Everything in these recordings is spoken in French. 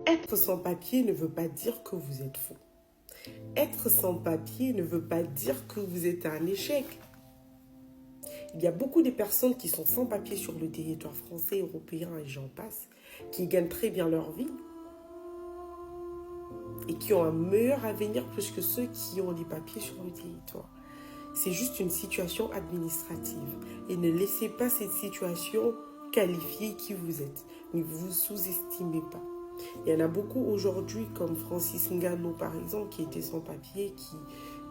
Être sans papier ne veut pas dire que vous êtes faux. Être sans papier ne veut pas dire que vous êtes un échec. Il y a beaucoup de personnes qui sont sans papier sur le territoire français, européen et j'en passe, qui gagnent très bien leur vie et qui ont un meilleur avenir plus que ceux qui ont des papiers sur le territoire. C'est juste une situation administrative. Et ne laissez pas cette situation qualifier qui vous êtes. Ne vous sous-estimez pas. Il y en a beaucoup aujourd'hui, comme Francis Ngannou par exemple, qui était sans papier,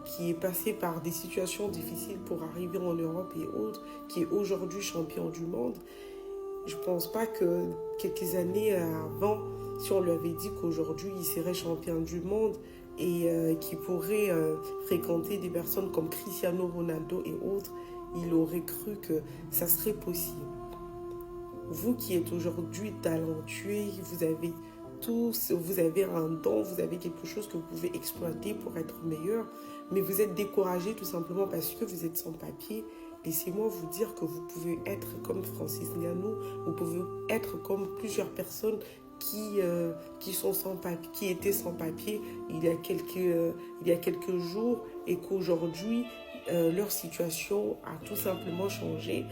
qui est passé par des situations difficiles pour arriver en Europe et autres, qui est aujourd'hui champion du monde. Je ne pense pas que quelques années avant, si on lui avait dit qu'aujourd'hui il serait champion du monde et qu'il pourrait fréquenter des personnes comme Cristiano Ronaldo et autres, il aurait cru que ça serait possible. Vous qui êtes aujourd'hui talentueux, vous avez un don, vous avez quelque chose que vous pouvez exploiter pour être meilleur, mais vous êtes découragé tout simplement parce que vous êtes sans papier. Laissez-moi vous dire que vous pouvez être comme Francis Ngannou, vous pouvez être comme plusieurs personnes qui sont sans papier, qui étaient sans papier il y a quelques jours et qu'aujourd'hui leur situation a tout simplement changé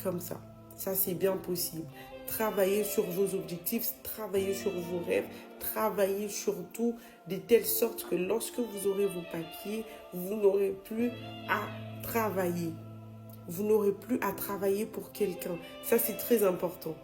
comme ça. Ça, c'est bien possible. Travaillez sur vos objectifs, travaillez sur vos rêves, travaillez surtout de telle sorte que lorsque vous aurez vos papiers, vous n'aurez plus à travailler. Vous n'aurez plus à travailler pour quelqu'un. Ça, c'est très important.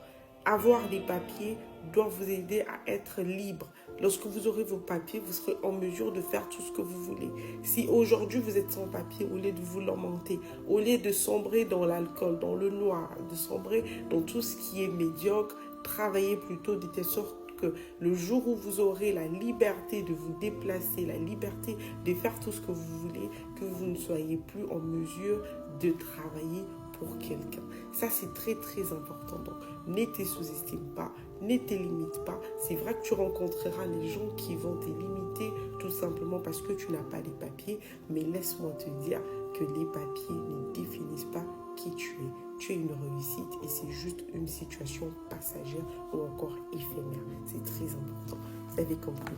Avoir des papiers doit vous aider à être libre. Lorsque vous aurez vos papiers, vous serez en mesure de faire tout ce que vous voulez. Si aujourd'hui vous êtes sans papier, au lieu de vous lamenter, au lieu de sombrer dans l'alcool, dans le noir, de sombrer dans tout ce qui est médiocre, travaillez plutôt de telle sorte que le jour où vous aurez la liberté de vous déplacer, la liberté de faire tout ce que vous voulez, que vous ne soyez plus en mesure de travailler pour quelqu'un. Ça, c'est très, très important. Donc, ne te sous-estime pas, ne te limite pas. C'est vrai que tu rencontreras les gens qui vont te limiter tout simplement parce que tu n'as pas les papiers. Mais laisse-moi te dire que les papiers ne définissent pas qui tu es. Tu es une réussite et c'est juste une situation passagère ou encore éphémère. C'est très important. Vous avez compris.